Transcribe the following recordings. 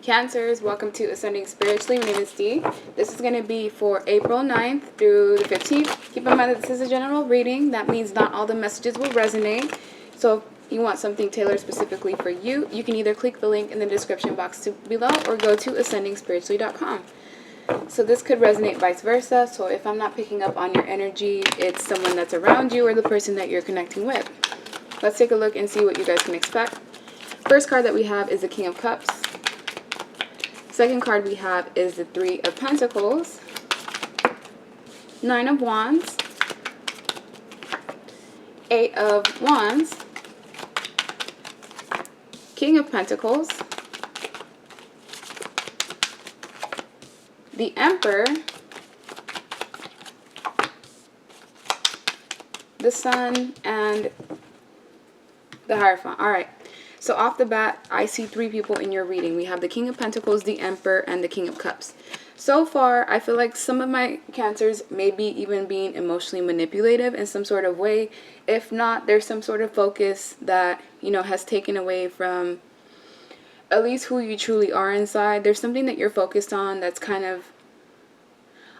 Cancers, welcome to Ascending Spiritually. My name is Dee. This is going to be for April 9th through the 15th. Keep in mind that this is a general reading. That means not all the messages will resonate. So if you want something tailored specifically for you, you can either click the link in the description box below or go to ascendingspiritually.com. So this could resonate vice versa. So if I'm not picking up on your energy, it's someone that's around you or the person that you're connecting with. Let's take a look and see what you guys can expect. First card that we have is the King of Cups. Second card we have is the Three of Pentacles, Nine of Wands, Eight of Wands, King of Pentacles, the Emperor, the Sun, and the Hierophant. All right. So off the bat, I see three people in your reading. We have the King of Pentacles, the Emperor, and the King of Cups. So far, I feel like some of my Cancers may be even being emotionally manipulative in some sort of way. If not, there's some sort of focus that, has taken away from at least who you truly are inside. There's something that you're focused on that's kind of,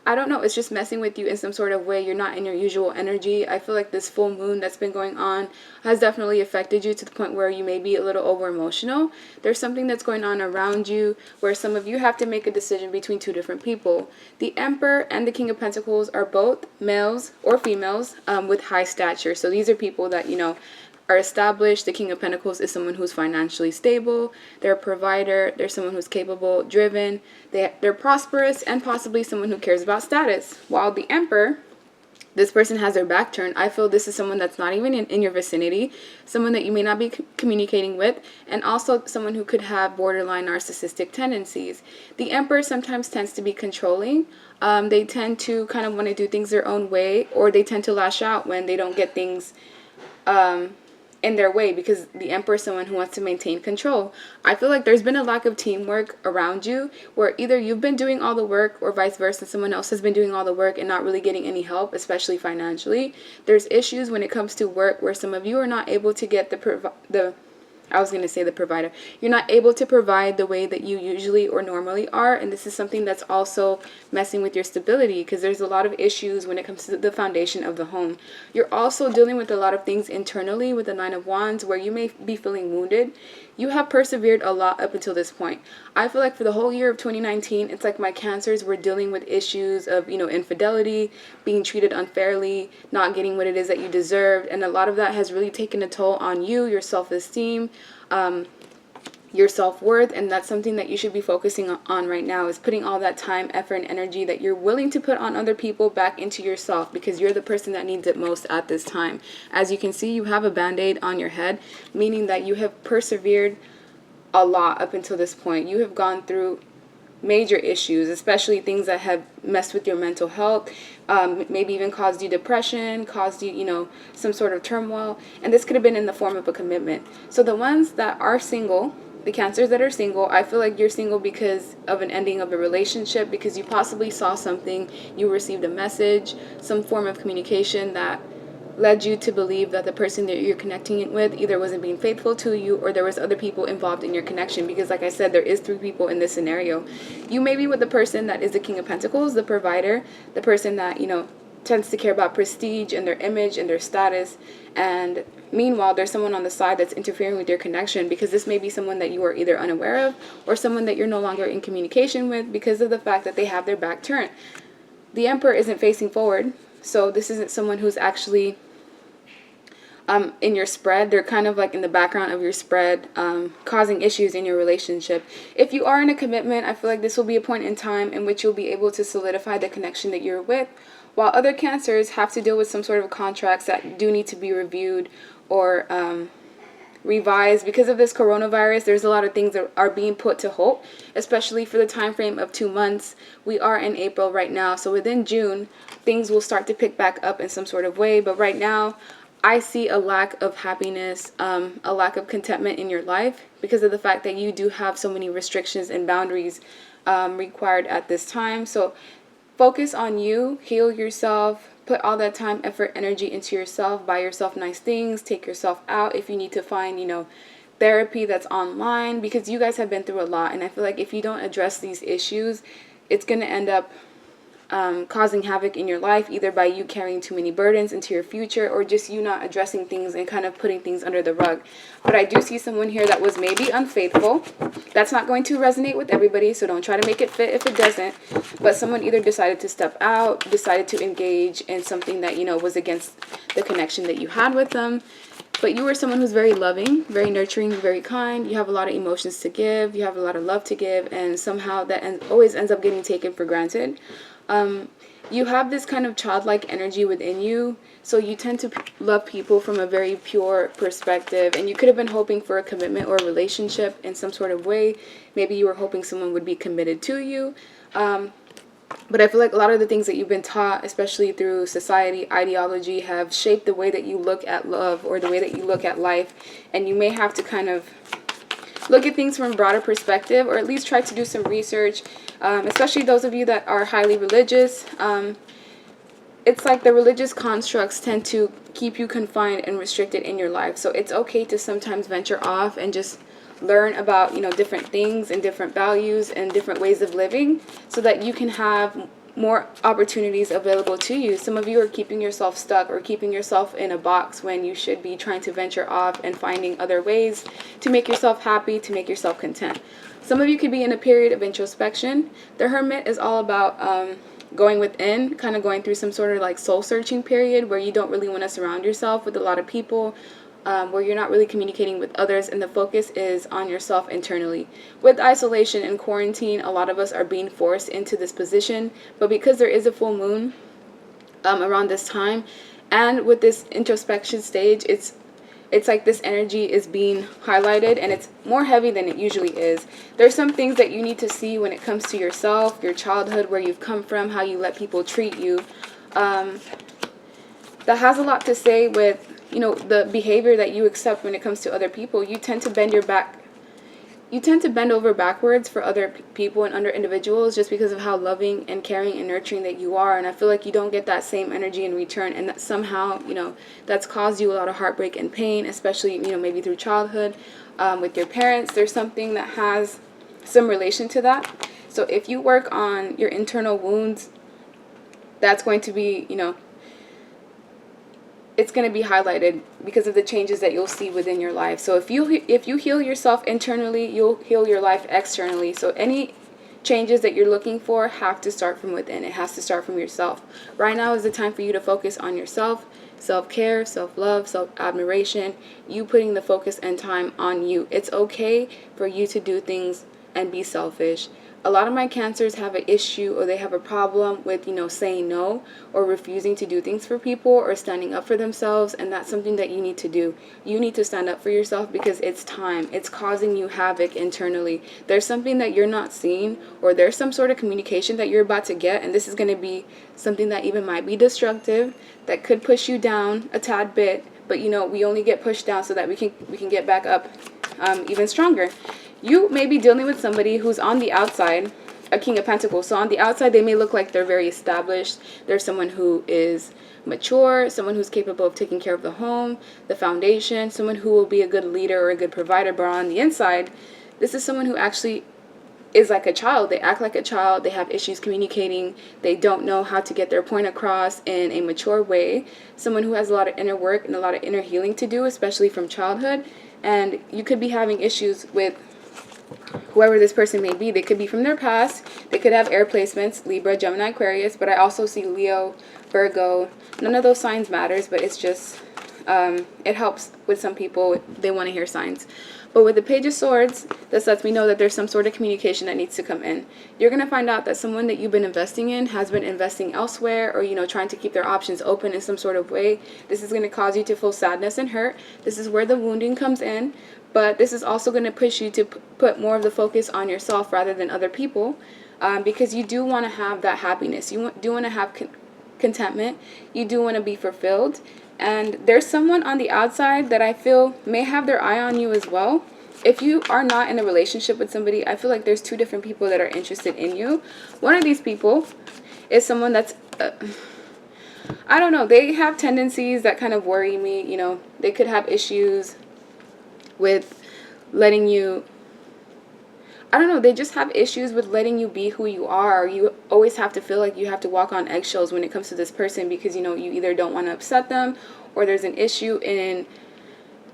I don't know, it's just messing with you in some sort of way. You're not in your usual energy. I feel like this full moon that's been going on has definitely affected you to the point where you may be a little over emotional. There's something that's going on around you where some of you have to make a decision between two different people. The Emperor and the King of Pentacles are both males or females with high stature. So these are people that, are established. The King of Pentacles is someone who's financially stable. They're a provider. They're someone who's capable, driven. They're prosperous, and possibly someone who cares about status. While the Emperor, this person has their back turned. I feel this is someone that's not even in your vicinity, someone that you may not be communicating with, and also someone who could have borderline narcissistic tendencies. The Emperor sometimes tends to be controlling. They tend to kind of want to do things their own way, or they tend to lash out when they don't get things in their way, because the Emperor is someone who wants to maintain control. I feel like there's been a lack of teamwork around you, where either you've been doing all the work or vice versa, someone else has been doing all the work and not really getting any help, especially financially. There's issues when it comes to work where some of you are not able to get the provider. You're not able to provide the way that you usually or normally are, and this is something that's also messing with your stability, because there's a lot of issues when it comes to the foundation of the home. You're also dealing with a lot of things internally with the Nine of Wands where you may be feeling wounded. You have persevered a lot up until this point. I feel like for the whole year of 2019, it's like my Cancers were dealing with issues of, infidelity, being treated unfairly, not getting what it is that you deserved. And a lot of that has really taken a toll on you, your self-esteem, your self-worth. And that's something that you should be focusing on right now, is putting all that time, effort, and energy that you're willing to put on other people back into yourself, because you're the person that needs it most at this time. As you can see, you have a band-aid on your head, meaning that you have persevered a lot up until this point. You have gone through major issues, especially things that have messed with your mental health, maybe even caused you depression, caused you, some sort of turmoil, and this could have been in the form of a commitment. So the ones that are single, the Cancers that are single, I feel like you're single because of an ending of a relationship, because you possibly saw something, you received a message, some form of communication that led you to believe that the person that you're connecting with either wasn't being faithful to you, or there was other people involved in your connection, because like I said, there is three people in this scenario. You may be with the person that is the King of Pentacles, the provider, the person that, tends to care about prestige and their image and their status, and meanwhile there's someone on the side that's interfering with your connection, because this may be someone that you are either unaware of or someone that you're no longer in communication with because of the fact that they have their back turned. The Emperor isn't facing forward, so this isn't someone who's actually in your spread. They're kind of like in the background of your spread, causing issues in your relationship. If you are in a commitment, I feel like this will be a point in time in which you'll be able to solidify the connection that you're with, while other Cancers have to deal with some sort of contracts that do need to be reviewed or revised. Because of this coronavirus, there's a lot of things that are being put to halt, especially for the time frame of 2 months. We are in April right now, so within June things will start to pick back up in some sort of way. But right now I see a lack of happiness, a lack of contentment in your life, because of the fact that you do have so many restrictions and boundaries required at this time. So focus on you, heal yourself, put all that time, effort, energy into yourself, buy yourself nice things, take yourself out if you need to find, therapy that's online, because you guys have been through a lot. And I feel like if you don't address these issues, it's going to end up causing havoc in your life, either by you carrying too many burdens into your future, or just you not addressing things and kind of putting things under the rug. But I do see someone here that was maybe unfaithful. That's not going to resonate with everybody, so don't try to make it fit if it doesn't. But someone either decided to step out, decided to engage in something that, you know, was against the connection that you had with them. But you are someone who's very loving, very nurturing, very kind. You have a lot of emotions to give. You have a lot of love to give. And somehow that always ends up getting taken for granted. You have this kind of childlike energy within you. So you tend to love people from a very pure perspective. And you could have been hoping for a commitment or a relationship in some sort of way. Maybe you were hoping someone would be committed to you. But I feel like a lot of the things that you've been taught, especially through society, ideology, have shaped the way that you look at love or the way that you look at life. And you may have to kind of look at things from a broader perspective, or at least try to do some research, especially those of you that are highly religious. It's like the religious constructs tend to keep you confined and restricted in your life. So it's okay to sometimes venture off and just learn about, you know, different things and different values and different ways of living, so that you can have more opportunities available to you. Some of you are keeping yourself stuck or keeping yourself in a box when you should be trying to venture off and finding other ways to make yourself happy, to make yourself content. Some of you could be in a period of introspection. The Hermit is all about going within, kind of going through some sort of like soul searching period where you don't really want to surround yourself with a lot of people, where you're not really communicating with others, and the focus is on yourself internally. With isolation and quarantine, a lot of us are being forced into this position, but because there is a full moon around this time, and with this introspection stage, it's like this energy is being highlighted, and it's more heavy than it usually is. There's some things that you need to see when it comes to yourself, your childhood, where you've come from, how you let people treat you. That has a lot to say with, you know, the behavior that you accept when it comes to other people. You tend to bend over backwards for other people and other individuals just because of how loving and caring and nurturing that you are. And I feel like you don't get that same energy in return, and that somehow, you know, that's caused you a lot of heartbreak and pain, especially, you know, maybe through childhood, with your parents. There's something that has some relation to that. So if you work on your internal wounds, that's going to be, you know, it's going to be highlighted because of the changes that you'll see within your life. So if you heal yourself internally, you'll heal your life externally. So any changes that you're looking for have to start from within. It has to start from yourself. Right now is the time for you to focus on yourself, self-care, self-love, self-admiration, you putting the focus and time on you. It's okay for you to do things and be selfish. A lot of my Cancers have an issue, or they have a problem with, you know, saying no or refusing to do things for people or standing up for themselves, and that's something that you need to do. You need to stand up for yourself because it's time. It's causing you havoc internally. There's something that you're not seeing, or there's some sort of communication that you're about to get, and this is going to be something that even might be destructive, that could push you down a tad bit, but, you know, we only get pushed down so that we can get back up even stronger. You may be dealing with somebody who's on the outside, a King of Pentacles. So on the outside, they may look like they're very established. There's someone who is mature, someone who's capable of taking care of the home, the foundation, someone who will be a good leader or a good provider. But on the inside, this is someone who actually is like a child. They act like a child. They have issues communicating. They don't know how to get their point across in a mature way. Someone who has a lot of inner work and a lot of inner healing to do, especially from childhood. And you could be having issues with whoever this person may be. They could be from their past. They could have air placements, Libra, Gemini, Aquarius, but I also see Leo, Virgo. None of those signs matters, but it's just, it helps with some people. They want to hear signs. But with the Page of Swords, this lets me know that there's some sort of communication that needs to come in. You're going to find out that someone that you've been investing in has been investing elsewhere, or, you know, trying to keep their options open in some sort of way. This is going to cause you to feel sadness and hurt. This is where the wounding comes in. But this is also going to push you to put more of the focus on yourself rather than other people, because you do want to have that happiness. You do want to have contentment. You do want to be fulfilled. And there's someone on the outside that I feel may have their eye on you as well. If you are not in a relationship with somebody, I feel like there's two different people that are interested in you. One of these people is someone that's, I don't know, they have tendencies that kind of worry me. You know, they could have issues with letting you, I don't know, they just have issues with letting you be who you are. You always have to feel like you have to walk on eggshells when it comes to this person because, you know, you either don't want to upset them or there's an issue in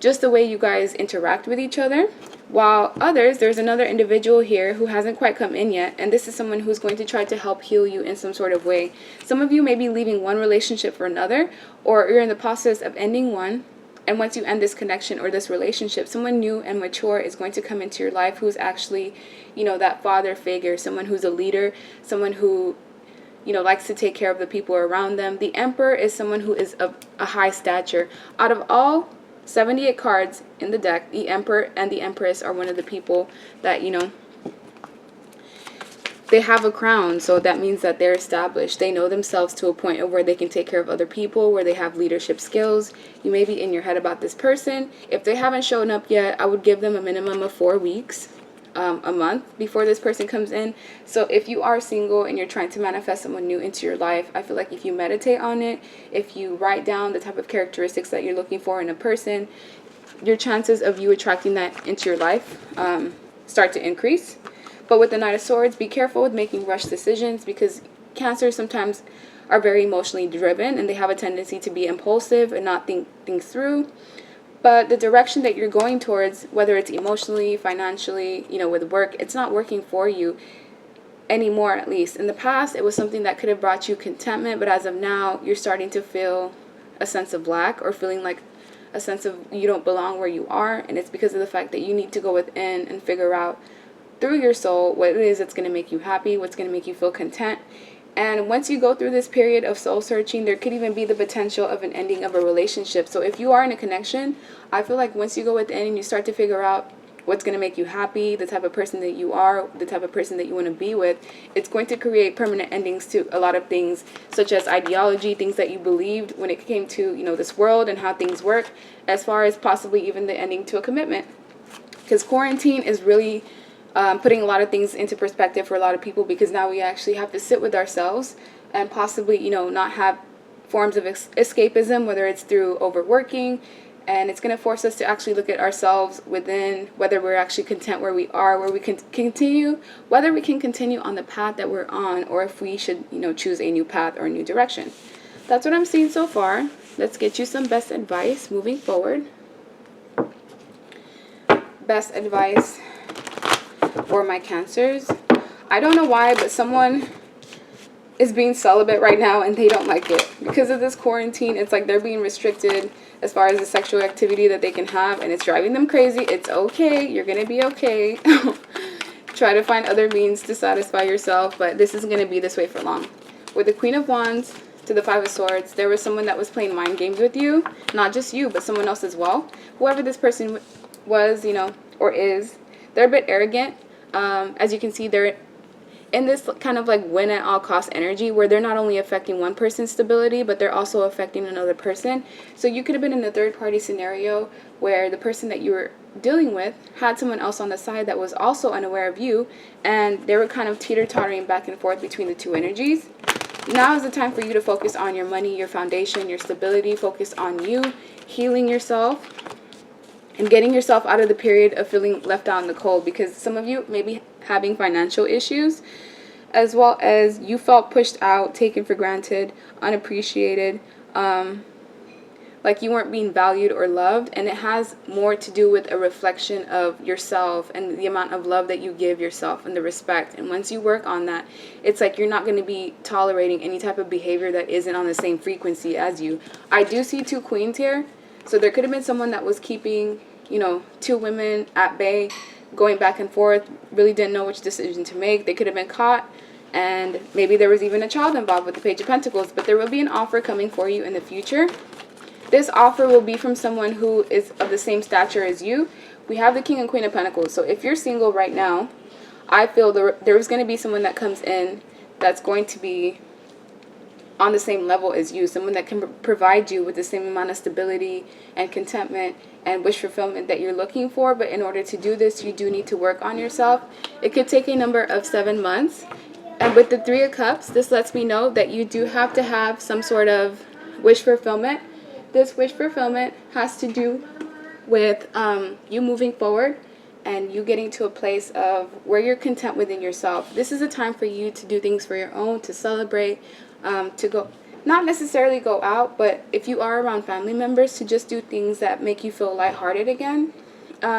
just the way you guys interact with each other. While others, there's another individual here who hasn't quite come in yet, and this is someone who's going to try to help heal you in some sort of way. Some of you may be leaving one relationship for another, or you're in the process of ending one. And once you end this connection or this relationship, someone new and mature is going to come into your life who's actually, you know, that father figure, someone who's a leader, someone who, you know, likes to take care of the people around them. The Emperor is someone who is of a high stature. Out of all 78 cards in the deck, the Emperor and the Empress are one of the people that, you know, they have a crown, so that means that they're established. They know themselves to a point of where they can take care of other people, where they have leadership skills. You may be in your head about this person. If they haven't shown up yet, I would give them a minimum of 4 weeks, a month before this person comes in. So if you are single and you're trying to manifest someone new into your life, I feel like if you meditate on it, if you write down the type of characteristics that you're looking for in a person, your chances of you attracting that into your life start to increase. But with the Knight of Swords, be careful with making rush decisions because Cancers sometimes are very emotionally driven and they have a tendency to be impulsive and not think things through. But the direction that you're going towards, whether it's emotionally, financially, you know, with work, it's not working for you anymore, at least. In the past, it was something that could have brought you contentment, but as of now, you're starting to feel a sense of lack or feeling like a sense of you don't belong where you are. And it's because of the fact that you need to go within and figure out through your soul what it is that's going to make you happy, what's going to make you feel content. And once you go through this period of soul searching, there could even be the potential of an ending of a relationship. So if you are in a connection, I feel like once you go within and you start to figure out what's going to make you happy, the type of person that you are, the type of person that you want to be with, it's going to create permanent endings to a lot of things, such as ideology, things that you believed when it came to, you know, this world and how things work, as far as possibly even the ending to a commitment. Because quarantine is really putting a lot of things into perspective for a lot of people, because now we actually have to sit with ourselves and possibly, you know, not have forms of escapism, whether it's through overworking. And it's going to force us to actually look at ourselves within, whether we're actually content where we are, where we can continue, whether we can continue on the path that we're on, or if we should, you know, choose a new path or a new direction. That's what I'm seeing so far. Let's get you some best advice moving forward. Best advice for my Cancers. I don't know why, but someone is being celibate right now and they don't like it. Because of this quarantine, it's like they're being restricted as far as the sexual activity that they can have, and it's driving them crazy. It's okay. You're going to be okay. Try to find other means to satisfy yourself, but this isn't going to be this way for long. With the Queen of Wands to the Five of Swords, there was someone that was playing mind games with you. Not just you, but someone else as well. Whoever this person was, you know, or is, they're a bit arrogant. As you can see, they're in this kind of like win at all cost energy where they're not only affecting one person's stability, but they're also affecting another person. So you could have been in a third party scenario where the person that you were dealing with had someone else on the side that was also unaware of you, and they were kind of teeter-tottering back and forth between the two energies. Now is the time for you to focus on your money, your foundation, your stability. Focus on you, healing yourself, and getting yourself out of the period of feeling left out in the cold, because some of you may be having financial issues, as well as you felt pushed out, taken for granted, unappreciated, like you weren't being valued or loved. And it has more to do with a reflection of yourself and the amount of love that you give yourself and the respect. And once you work on that, it's like you're not going to be tolerating any type of behavior that isn't on the same frequency as you. I do see two queens here. So there could have been someone that was keeping, you know, two women at bay, going back and forth, really didn't know which decision to make. They could have been caught, and maybe there was even a child involved with the Page of Pentacles. But there will be an offer coming for you in the future. This offer will be from someone who is of the same stature as you. We have the King and Queen of Pentacles. So if you're single right now, I feel there's going to be someone that comes in that's going to be on the same level as you, someone that can provide you with the same amount of stability and contentment and wish fulfillment that you're looking for. But in order to do this, you do need to work on yourself. It could take a number of 7 months. And with the Three of Cups, this lets me know that you do have to have some sort of wish fulfillment. This wish fulfillment has to do with you moving forward and you getting to a place of where you're content within yourself. This is a time for you to do things for your own, to celebrate, to go, not necessarily go out, but if you are around family members, to just do things that make you feel lighthearted again,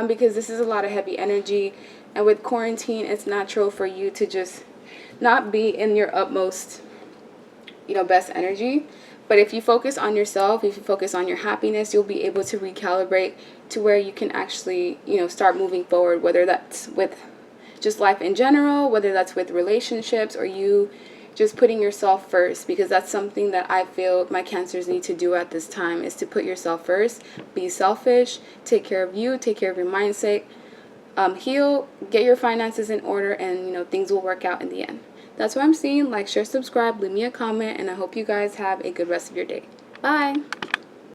because this is a lot of heavy energy, and with quarantine, it's natural for you to just not be in your utmost, best energy. But if you focus on yourself, if you focus on your happiness, you'll be able to recalibrate to where you can actually, start moving forward, whether that's with just life in general, whether that's with relationships, or you just putting yourself first, because that's something that I feel my Cancers need to do at this time, is to put yourself first, be selfish, take care of you, take care of your mindset, heal, get your finances in order, and, things will work out in the end. That's what I'm seeing. Like, share, subscribe, leave me a comment, and I hope you guys have a good rest of your day. Bye!